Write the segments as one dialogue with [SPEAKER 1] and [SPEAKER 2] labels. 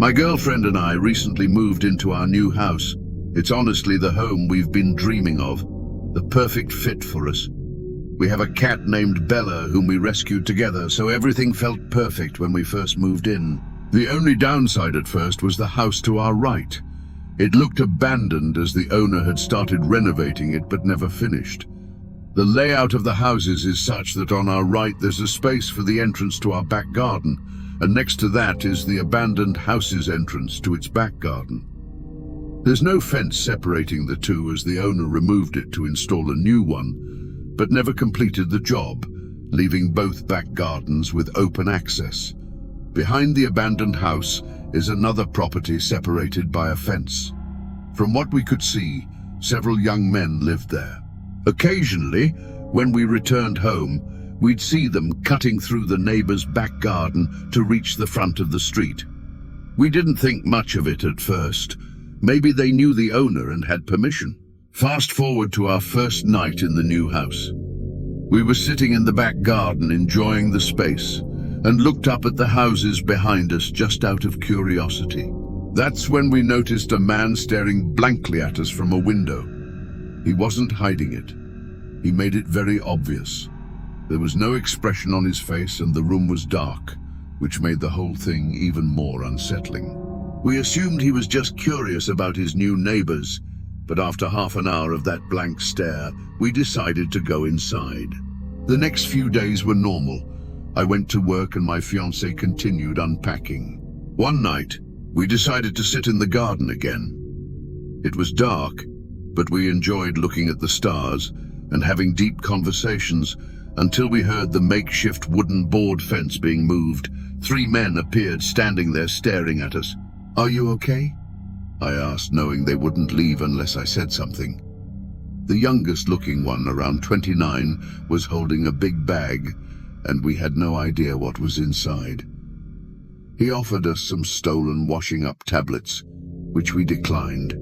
[SPEAKER 1] My girlfriend and I recently moved into our new house. It's honestly the home we've been dreaming of, the perfect fit for us. We have a cat named Bella whom we rescued together, so everything felt perfect when we first moved in. The only downside at first was the house to our right. It looked abandoned as the owner had started renovating it but never finished. The layout of the houses is such that on our right there's a space for the entrance to our back garden, and next to that is the abandoned house's entrance to its back garden. There's no fence separating the two as the owner removed it to install a new one, but never completed the job, leaving both back gardens with open access. Behind the abandoned house is another property separated by a fence. From what we could see, several young men lived there. Occasionally, when we returned home, we'd see them cutting through the neighbor's back garden to reach the front of the street. We didn't think much of it at first. Maybe they knew the owner and had permission. Fast forward to our first night in the new house. We were sitting in the back garden enjoying the space and looked up at the houses behind us just out of curiosity. That's when we noticed a man staring blankly at us from a window. He wasn't hiding it. He made it very obvious. There was no expression on his face and the room was dark, which made the whole thing even more unsettling. We assumed he was just curious about his new neighbors, but after half an hour of that blank stare, we decided to go inside. The next few days were normal. I went to work and my fiancée continued unpacking. One night, we decided to sit in the garden again. It was dark, but we enjoyed looking at the stars and having deep conversations until we heard the makeshift wooden board fence being moved. 3 men appeared standing there staring at us. "Are you okay?" I asked, knowing they wouldn't leave unless I said something. The youngest looking one, around 29, was holding a big bag, and we had no idea what was inside. He offered us some stolen washing up tablets, which we declined.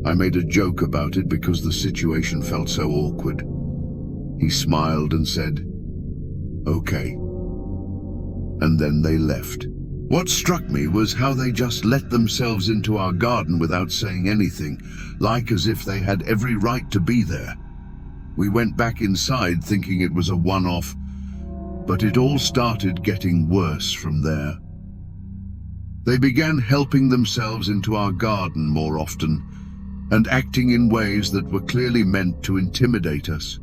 [SPEAKER 1] I made a joke about it because the situation felt so awkward. He smiled and said, "Okay." And then they left. What struck me was how they just let themselves into our garden without saying anything, like as if they had every right to be there. We went back inside thinking it was a one-off, but it all started getting worse from there. They began helping themselves into our garden more often and acting in ways that were clearly meant to intimidate us.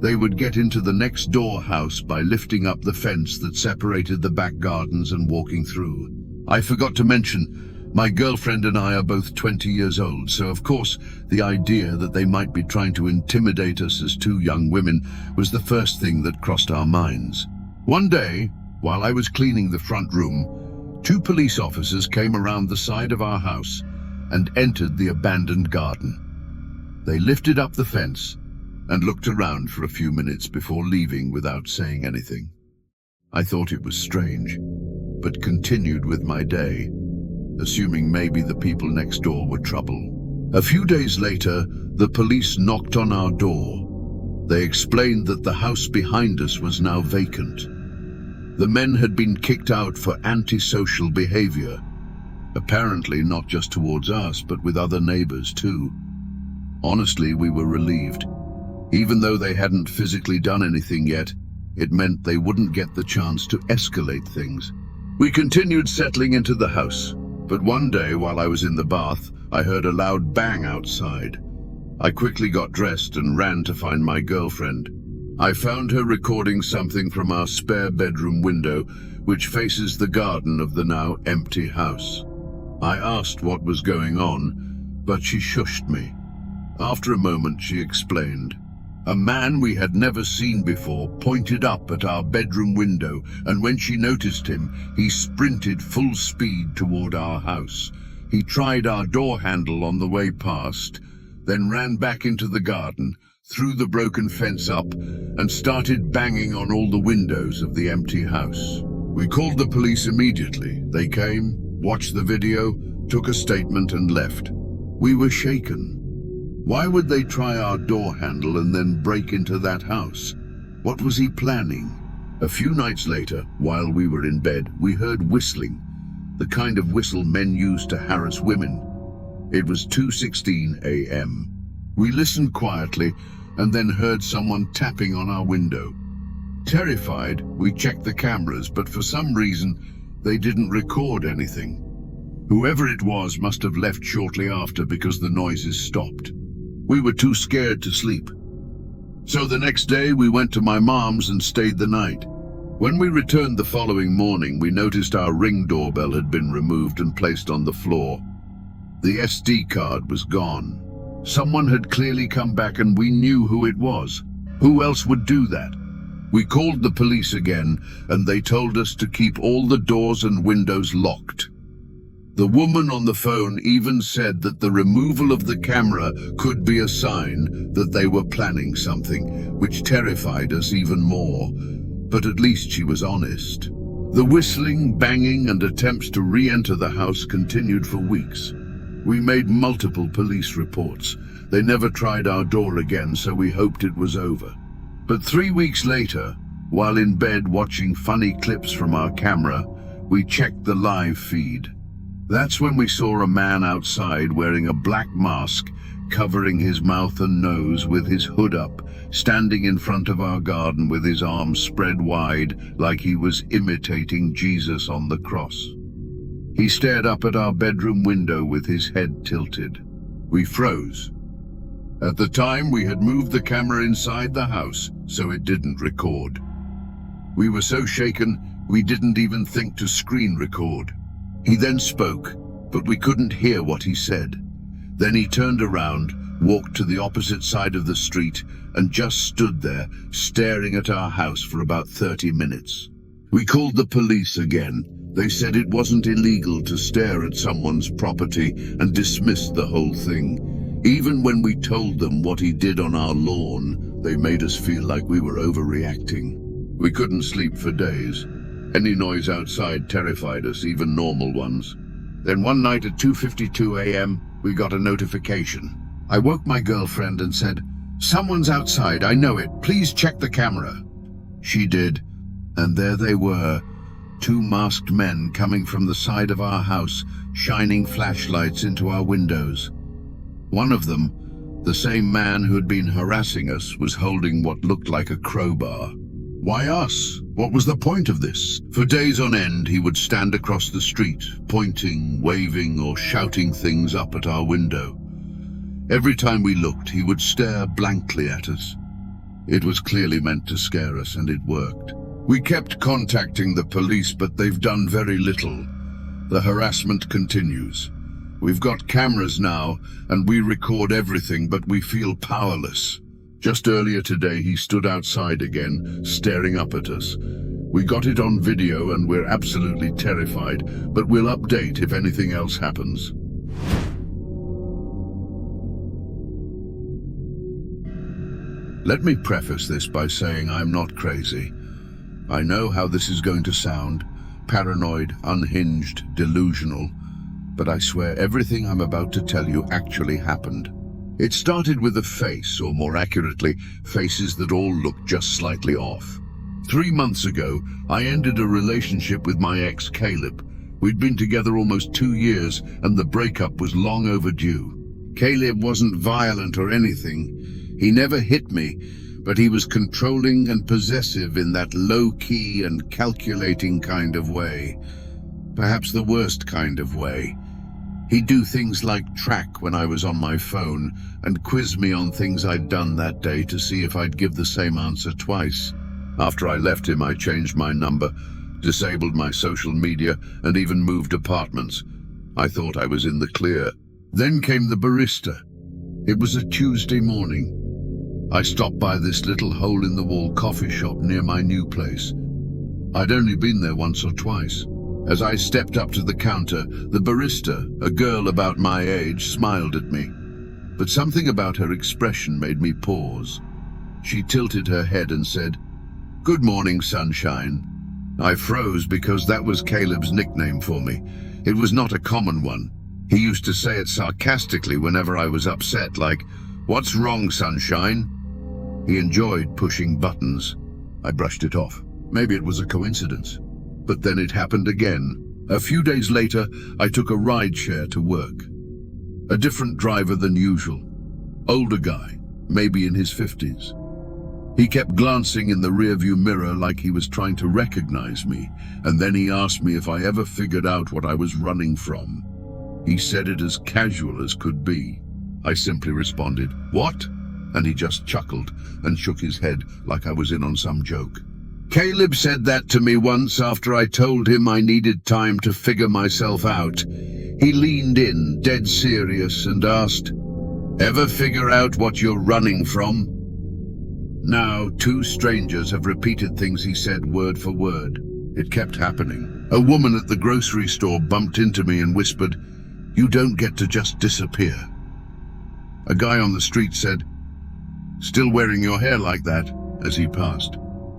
[SPEAKER 1] They would get into the next door house by lifting up the fence that separated the back gardens and walking through. I forgot to mention, my girlfriend and I are both 20 years old, so of course the idea that they might be trying to intimidate us as 2 young women was the first thing that crossed our minds. One day, while I was cleaning the front room, 2 police officers came around the side of our house and entered the abandoned garden. They lifted up the fence and looked around for a few minutes before leaving without saying anything. I thought it was strange, but continued with my day, assuming maybe the people next door were trouble. A few days later, the police knocked on our door. They explained that the house behind us was now vacant. The men had been kicked out for antisocial behavior, apparently not just towards us, but with other neighbors too. Honestly, we were relieved. Even though they hadn't physically done anything yet, it meant they wouldn't get the chance to escalate things. We continued settling into the house, but one day while I was in the bath, I heard a loud bang outside. I quickly got dressed and ran to find my girlfriend. I found her recording something from our spare bedroom window, which faces the garden of the now empty house. I asked what was going on, but she shushed me. After a moment, she explained. A man we had never seen before pointed up at our bedroom window, and when she noticed him, he sprinted full speed toward our house. He tried our door handle on the way past, then ran back into the garden, threw the broken fence up, and started banging on all the windows of the empty house. We called the police immediately. They came, watched the video, took a statement and left. We were shaken. Why would they try our door handle and then break into that house? What was he planning? A few nights later, while we were in bed, we heard whistling. the kind of whistle men use to harass women. It was 2:16 a.m. We listened quietly and then heard someone tapping on our window. Terrified, we checked the cameras, but for some reason, they didn't record anything. Whoever it was must have left shortly after because the noises stopped. We were too scared to sleep. So the next day we went to my mom's and stayed the night. When we returned the following morning, we noticed our Ring doorbell had been removed and placed on the floor. The SD card was gone. Someone had clearly come back and we knew who it was. Who else would do that? We called the police again and they told us to keep all the doors and windows locked. The woman on the phone even said that the removal of the camera could be a sign that they were planning something, which terrified us even more. But at least she was honest. The whistling, banging, and attempts to re-enter the house continued for weeks. We made multiple police reports. They never tried our door again, so we hoped it was over. But 3 weeks later, while in bed watching funny clips from our camera, we checked the live feed. That's when we saw a man outside wearing a black mask, covering his mouth and nose with his hood up, standing in front of our garden with his arms spread wide like he was imitating Jesus on the cross. He stared up at our bedroom window with his head tilted. We froze. At the time, we had moved the camera inside the house, so it didn't record. We were so shaken, we didn't even think to screen record. He then spoke, but we couldn't hear what he said. Then he turned around, walked to the opposite side of the street, and just stood there, staring at our house for about 30 minutes. We called the police again. They said it wasn't illegal to stare at someone's property and dismissed the whole thing. Even when we told them what he did on our lawn, they made us feel like we were overreacting. We couldn't sleep for days. Any noise outside terrified us, even normal ones. Then one night at 2:52 a.m., we got a notification. I woke my girlfriend and said, "Someone's outside, I know it. Please check the camera." She did, and there they were, 2 masked men coming from the side of our house, shining flashlights into our windows. One of them, the same man who had been harassing us, was holding what looked like a crowbar. Why us? What was the point of this? For days on end, he would stand across the street, pointing, waving, or shouting things up at our window. Every time we looked, he would stare blankly at us. It was clearly meant to scare us, and it worked. We kept contacting the police, but they've done very little. The harassment continues. We've got cameras now, and we record everything, but we feel powerless. Just earlier today, he stood outside again, staring up at us. We got it on video, and we're absolutely terrified, but we'll update if anything else happens. Let me preface this by saying I'm not crazy. I know how this is going to sound, paranoid, unhinged, delusional, but I swear everything I'm about to tell you actually happened. It started with a face, or more accurately, faces that all looked just slightly off. 3 months ago, I ended a relationship with my ex, Caleb. We'd been together almost 2 years, and the breakup was long overdue. Caleb wasn't violent or anything. He never hit me, but he was controlling and possessive in that low-key and calculating kind of way. Perhaps the worst kind of way. He'd do things like track when I was on my phone and quiz me on things I'd done that day to see if I'd give the same answer twice. After I left him, I changed my number, disabled my social media, and even moved apartments. I thought I was in the clear. Then came the barista. It was a Tuesday morning. I stopped by this little hole-in-the-wall coffee shop near my new place. I'd only been there once or twice. As I stepped up to the counter, the barista, a girl about my age, smiled at me. But something about her expression made me pause. She tilted her head and said, "Good morning, sunshine." I froze because that was Caleb's nickname for me. It was not a common one. He used to say it sarcastically whenever I was upset, like, "What's wrong, sunshine?" He enjoyed pushing buttons. I brushed it off. Maybe it was a coincidence. But then it happened again. A few days later, I took a ride share to work. A different driver than usual. Older guy, maybe in his 50s. He kept glancing in the rearview mirror like he was trying to recognize me, and then he asked me if I ever figured out what I was running from. He said it as casual as could be. I simply responded, "What?" And he just chuckled and shook his head like I was in on some joke. Caleb said that to me once after I told him I needed time to figure myself out. He leaned in, dead serious, and asked, "Ever figure out what you're running from?" Now, 2 strangers have repeated things he said word for word. It kept happening. A woman at the grocery store bumped into me and whispered, "You don't get to just disappear." A guy on the street said, "Still wearing your hair like that," as he passed.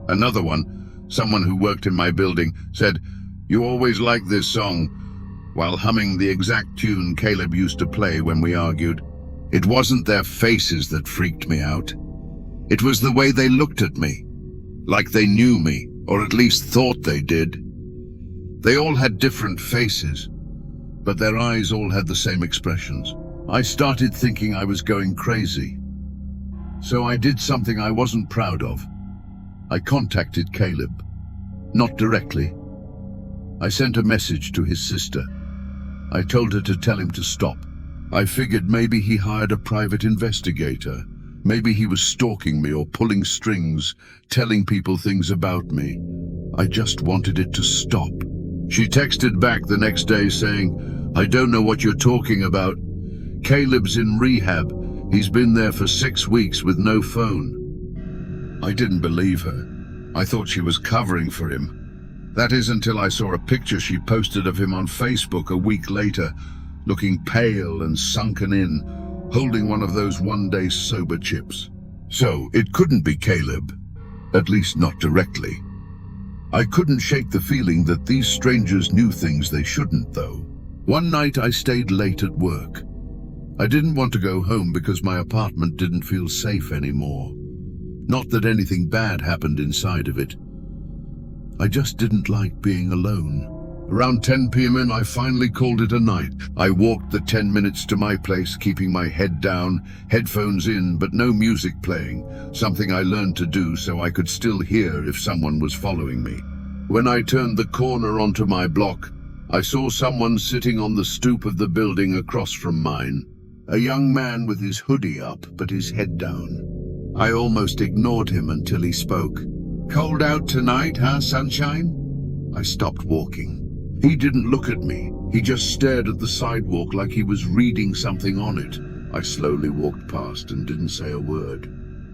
[SPEAKER 1] Another one, someone who worked in my building, said, "You always like this song," while humming the exact tune Caleb used to play when we argued. It wasn't their faces that freaked me out. It was the way they looked at me, like they knew me, or at least thought they did. They all had different faces, but their eyes all had the same expressions. I started thinking I was going crazy. So I did something I wasn't proud of. I contacted Caleb. Not directly. I sent a message to his sister. I told her to tell him to stop. I figured maybe he hired a private investigator. Maybe he was stalking me or pulling strings, telling people things about me. I just wanted it to stop. She texted back the next day saying, "I don't know what you're talking about. Caleb's in rehab. He's been there for 6 weeks with no phone." I didn't believe her. I thought she was covering for him. That is until I saw a picture she posted of him on Facebook a week later, looking pale and sunken in, holding one of those one-day sober chips. So it couldn't be Caleb, at least not directly. I couldn't shake the feeling that these strangers knew things they shouldn't, though. One night I stayed late at work. I didn't want to go home because my apartment didn't feel safe anymore. Not that anything bad happened inside of it. I just didn't like being alone. Around 10 p.m. I finally called it a night. I walked the 10 minutes to my place, keeping my head down, headphones in, but no music playing, something I learned to do so I could still hear if someone was following me. When I turned the corner onto my block, I saw someone sitting on the stoop of the building across from mine. A young man with his hoodie up, but his head down. I almost ignored him until he spoke. "Cold out tonight, huh, sunshine?" I stopped walking. He didn't look at me. He just stared at the sidewalk like he was reading something on it. I slowly walked past and didn't say a word.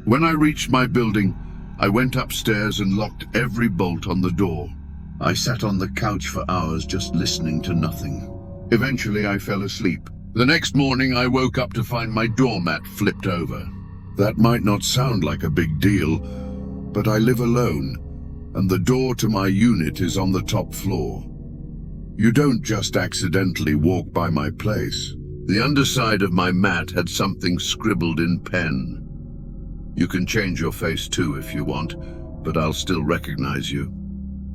[SPEAKER 1] When I reached my building, I went upstairs and locked every bolt on the door. I sat on the couch for hours just listening to nothing. Eventually I fell asleep. The next morning I woke up to find my doormat flipped over. That might not sound like a big deal, but I live alone, and the door to my unit is on the top floor. You don't just accidentally walk by my place. The underside of my mat had something scribbled in pen. "You can change your face too if you want, but I'll still recognize you."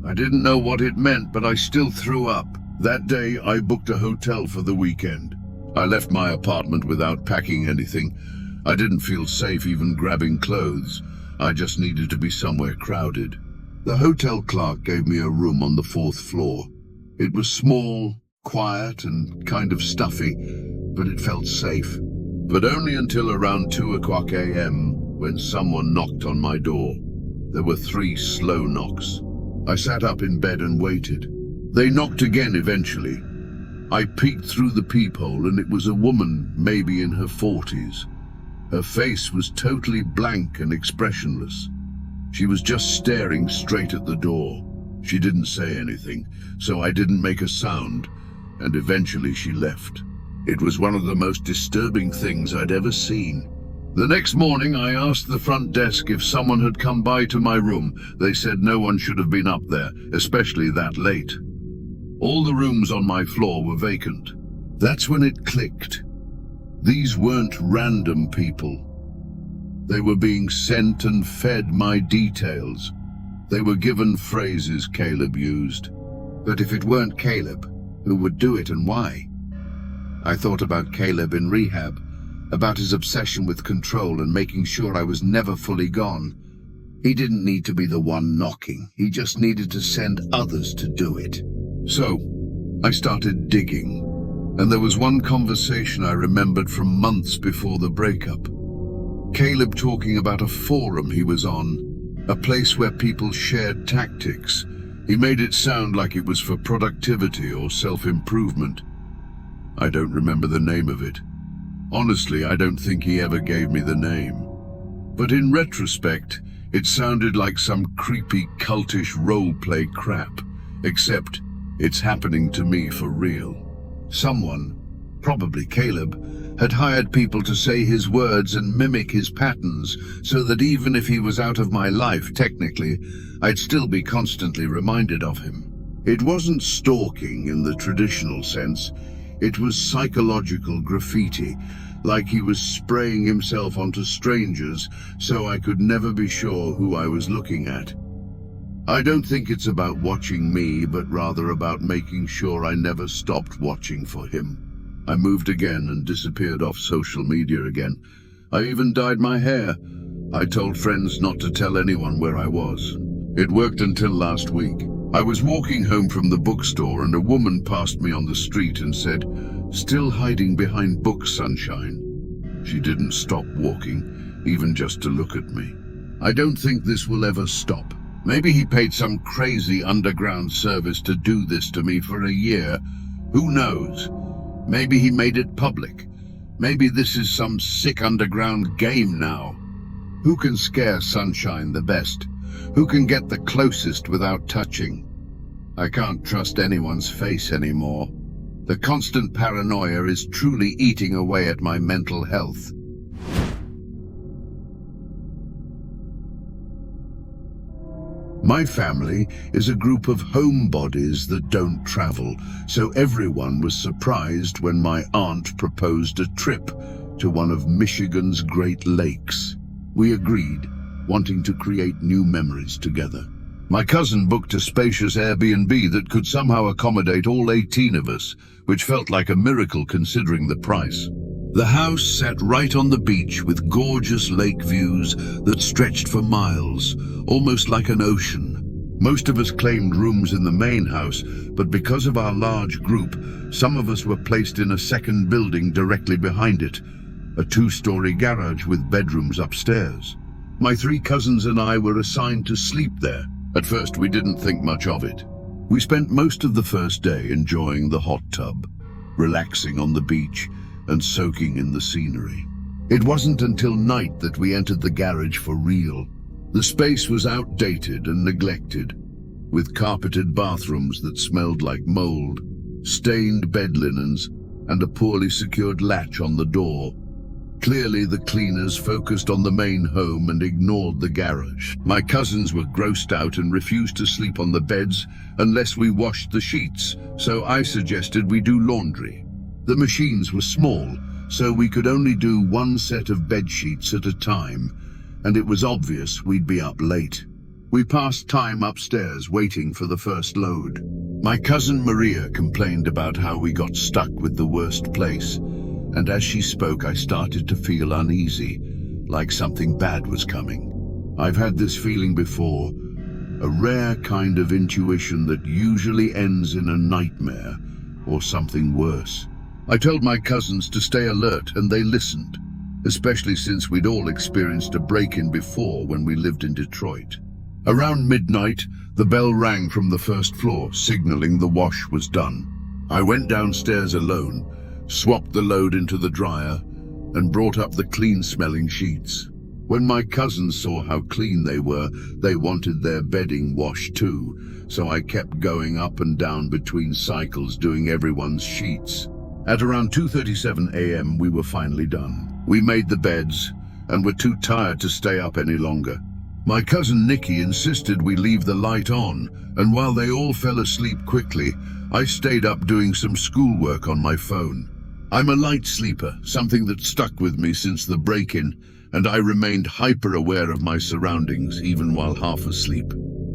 [SPEAKER 1] I didn't know what it meant, but I still threw up. That day I booked a hotel for the weekend. I left my apartment without packing anything. I didn't feel safe even grabbing clothes. I just needed to be somewhere crowded. The hotel clerk gave me a room on the 4th floor. It was small, quiet, and kind of stuffy, but it felt safe. But only until around 2 a.m. when someone knocked on my door. There were 3 slow knocks. I sat up in bed and waited. They knocked again eventually. I peeked through the peephole and it was a woman, maybe in her 40s. Her face was totally blank and expressionless. She was just staring straight at the door. She didn't say anything, so I didn't make a sound, and eventually she left. It was one of the most disturbing things I'd ever seen. The next morning I asked the front desk if someone had come by to my room. They said no one should have been up there, especially that late. All the rooms on my floor were vacant. That's when it clicked. These weren't random people. They were being sent and fed my details. They were given phrases Caleb used. But if it weren't Caleb, who would do it and why? I thought about Caleb in rehab, about his obsession with control and making sure I was never fully gone. He didn't need to be the one knocking. He just needed to send others to do it. So, I started digging, and there was one conversation I remembered from months before the breakup. Caleb talking about a forum he was on, a place where people shared tactics. He made it sound like it was for productivity or self-improvement. I don't remember the name of it. Honestly, I don't think he ever gave me the name. But in retrospect, it sounded like some creepy, cultish role-play crap, except it's happening to me for real. Someone, probably Caleb, had hired people to say his words and mimic his patterns so that even if he was out of my life, technically, I'd still be constantly reminded of him. It wasn't stalking in the traditional sense. It was psychological graffiti, like he was spraying himself onto strangers so I could never be sure who I was looking at. I don't think it's about watching me, but rather about making sure I never stopped watching for him. I moved again and disappeared off social media again. I even dyed my hair. I told friends not to tell anyone where I was. It worked until last week. I was walking home from the bookstore and a woman passed me on the street and said, "Still hiding behind books, sunshine." She didn't stop walking, even just to look at me. I don't think this will ever stop. Maybe he paid some crazy underground service to do this to me for a year. Who knows? Maybe he made it public. Maybe this is some sick underground game now. Who can scare Sunshine the best? Who can get the closest without touching? I can't trust anyone's face anymore. The constant paranoia is truly eating away at my mental health. My family is a group of homebodies that don't travel, so everyone was surprised when my aunt proposed a trip to one of Michigan's Great Lakes. We agreed, wanting to create new memories together. My cousin booked a spacious Airbnb that could somehow accommodate all 18 of us, which felt like a miracle considering the price. The house sat right on the beach with gorgeous lake views that stretched for miles, almost like an ocean. Most of us claimed rooms in the main house, but because of our large group, some of us were placed in a second building directly behind it, a 2-story garage with bedrooms upstairs. My 3 cousins and I were assigned to sleep there. At first, we didn't think much of it. We spent most of the first day enjoying the hot tub, relaxing on the beach, and soaking in the scenery. It wasn't until night that we entered the garage for real. The space was outdated and neglected, with carpeted bathrooms that smelled like mold, stained bed linens, and a poorly secured latch on the door. Clearly, the cleaners focused on the main home and ignored the garage. My cousins were grossed out and refused to sleep on the beds unless we washed the sheets, so I suggested we do laundry. The machines were small, so we could only do 1 set of bed sheets at a time, and it was obvious we'd be up late. We passed time upstairs waiting for the first load. My cousin Maria complained about how we got stuck with the worst place, and as she spoke I started to feel uneasy, like something bad was coming. I've had this feeling before, a rare kind of intuition that usually ends in a nightmare or something worse. I told my cousins to stay alert and they listened, especially since we'd all experienced a break-in before when we lived in Detroit. Around midnight, the bell rang from the first floor, signaling the wash was done. I went downstairs alone, swapped the load into the dryer, and brought up the clean-smelling sheets. When my cousins saw how clean they were, they wanted their bedding washed too, so I kept going up and down between cycles doing everyone's sheets. At around 2:37 a.m. we were finally done. We made the beds and were too tired to stay up any longer. My cousin Nikki insisted we leave the light on, and while they all fell asleep quickly, I stayed up doing some schoolwork on my phone. I'm a light sleeper, something that stuck with me since the break-in, and I remained hyper-aware of my surroundings even while half asleep.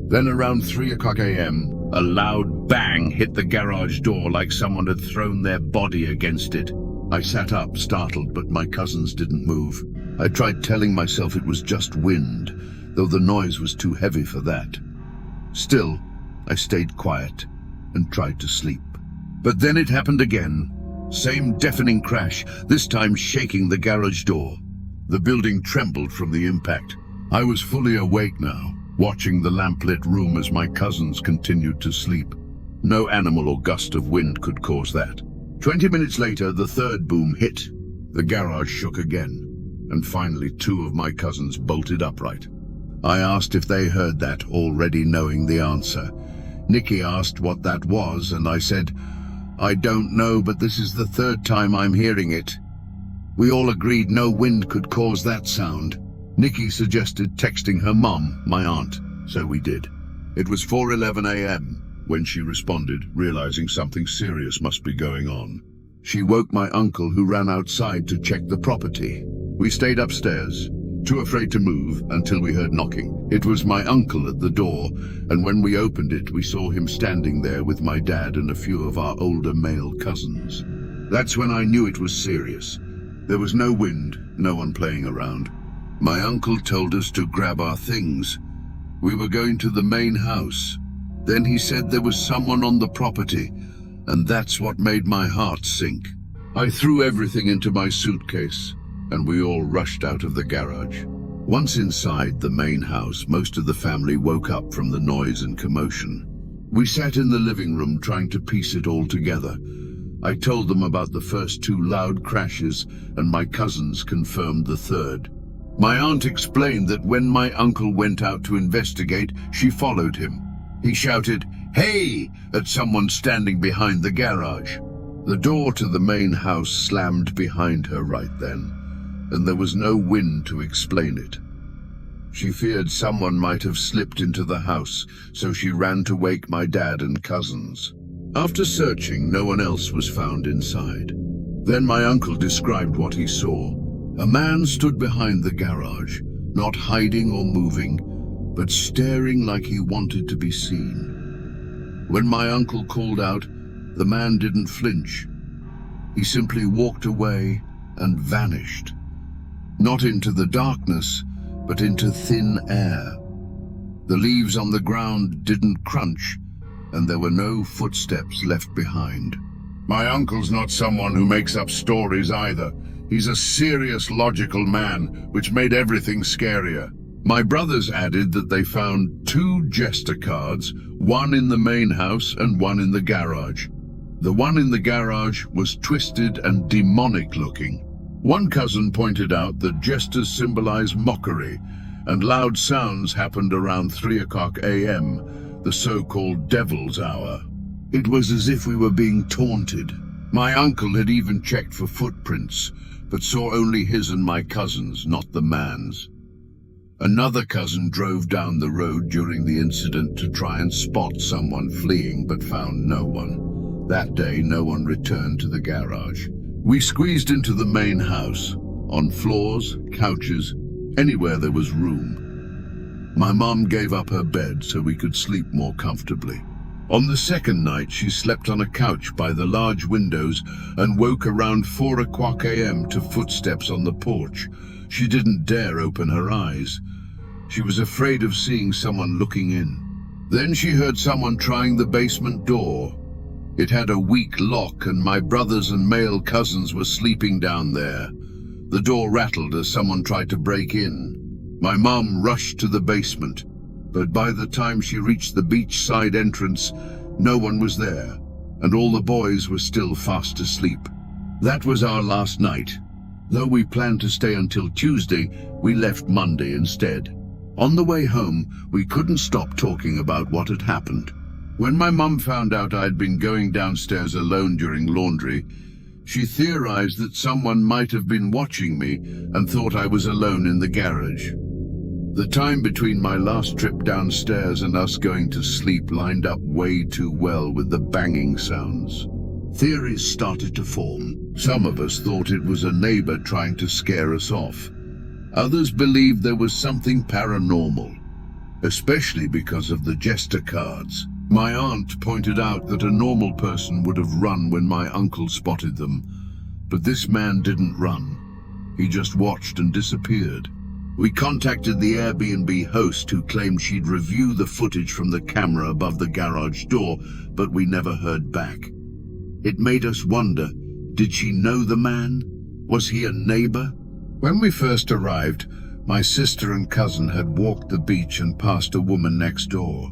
[SPEAKER 1] Then around 3 o'clock a.m., a loud bang hit the garage door like someone had thrown their body against it. I sat up, startled, but my cousins didn't move. I tried telling myself it was just wind, though the noise was too heavy for that. Still, I stayed quiet and tried to sleep. But then it happened again. Same deafening crash, this time shaking the garage door. The building trembled from the impact. I was fully awake now, watching the lamplit room as my cousins continued to sleep. No animal or gust of wind could cause that. 20 minutes later, the third boom hit. The garage shook again, and finally 2 of my cousins bolted upright. I asked if they heard that, already knowing the answer. Nikki asked what that was, and I said, "I don't know, but this is the 3rd time I'm hearing it." We all agreed no wind could cause that sound. Nikki suggested texting her mum, my aunt, so we did. It was 4:11 a.m. when she responded, realizing something serious must be going on. She woke my uncle, who ran outside to check the property. We stayed upstairs, too afraid to move, until we heard knocking. It was my uncle at the door, and when we opened it, we saw him standing there with my dad and a few of our older male cousins. That's when I knew it was serious. There was no wind, no one playing around. My uncle told us to grab our things. We were going to the main house. Then he said there was someone on the property, and that's what made my heart sink. I threw everything into my suitcase, and we all rushed out of the garage. Once inside the main house, most of the family woke up from the noise and commotion. We sat in the living room trying to piece it all together. I told them about the first 2 loud crashes, and my cousins confirmed the 3rd. My aunt explained that when my uncle went out to investigate, she followed him. He shouted, "Hey!" at someone standing behind the garage. The door to the main house slammed behind her right then, and there was no wind to explain it. She feared someone might have slipped into the house, so she ran to wake my dad and cousins. After searching, no one else was found inside. Then my uncle described what he saw. A man stood behind the garage, not hiding or moving, but staring like he wanted to be seen. When my uncle called out, the man didn't flinch. He simply walked away and vanished. Not into the darkness, but into thin air. The leaves on the ground didn't crunch, and there were no footsteps left behind. My uncle's not someone who makes up stories either. He's a serious, logical man, which made everything scarier. My brothers added that they found 2 jester cards, one in the main house and one in the garage. The one in the garage was twisted and demonic looking. One cousin pointed out that jesters symbolize mockery, and loud sounds happened around 3 a.m., the so-called devil's hour. It was as if we were being taunted. My uncle had even checked for footprints, but saw only his and my cousins, not the man's. Another cousin drove down the road during the incident to try and spot someone fleeing, but found no one. That day, no one returned to the garage. We squeezed into the main house, on floors, couches, anywhere there was room. My mom gave up her bed so we could sleep more comfortably. On the 2nd night, she slept on a couch by the large windows and woke around 4 a.m. to footsteps on the porch. She didn't dare open her eyes. She was afraid of seeing someone looking in. Then she heard someone trying the basement door. It had a weak lock, and my brothers and male cousins were sleeping down there. The door rattled as someone tried to break in. My mom rushed to the basement, but by the time she reached the beachside entrance, no one was there, and all the boys were still fast asleep. That was our last night. Though we planned to stay until Tuesday, we left Monday instead. On the way home, we couldn't stop talking about what had happened. When my mum found out I'd been going downstairs alone during laundry, she theorized that someone might have been watching me and thought I was alone in the garage. The time between my last trip downstairs and us going to sleep lined up way too well with the banging sounds. Theories started to form. Some of us thought it was a neighbor trying to scare us off. Others believed there was something paranormal, especially because of the jester cards. My aunt pointed out that a normal person would have run when my uncle spotted them, but this man didn't run. He just watched and disappeared. We contacted the Airbnb host, who claimed she'd review the footage from the camera above the garage door, but we never heard back. It made us wonder, did she know the man? Was he a neighbor? When we first arrived, my sister and cousin had walked the beach and passed a woman next door.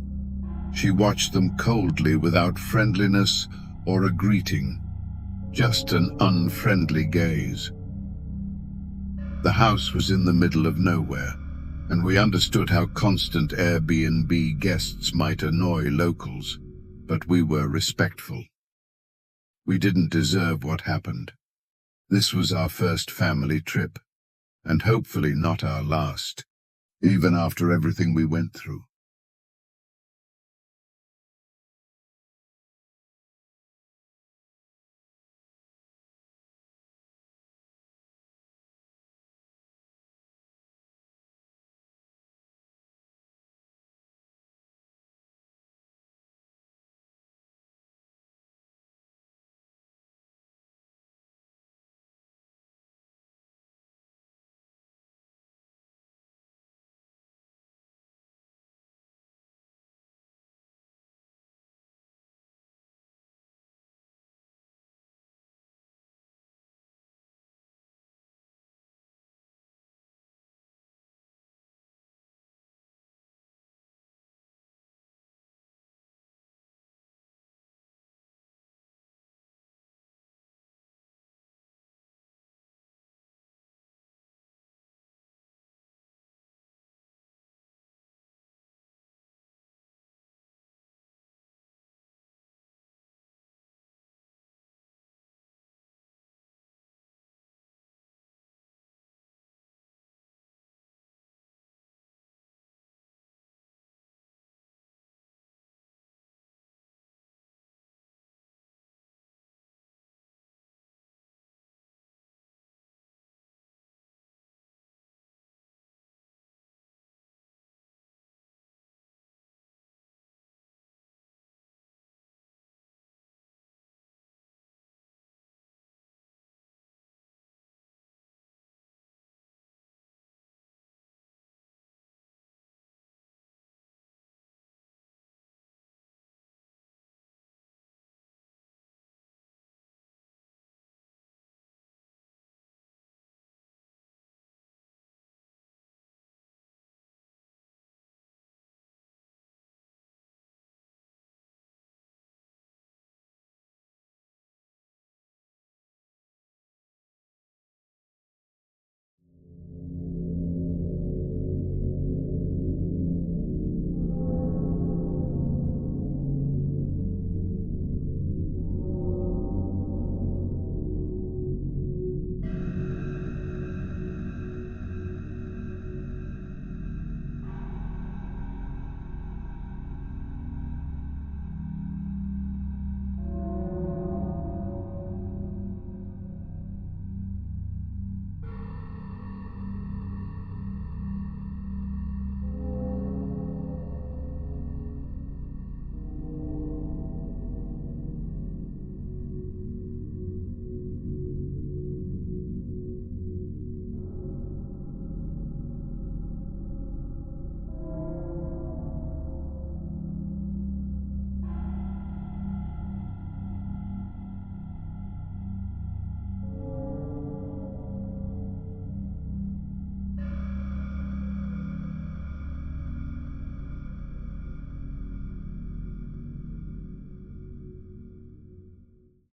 [SPEAKER 1] She watched them coldly, without friendliness or a greeting, just an unfriendly gaze. The house was in the middle of nowhere, and we understood how constant Airbnb guests might annoy locals, but we were respectful. We didn't deserve what happened. This was our first family trip, and hopefully not our last, even after everything we went through.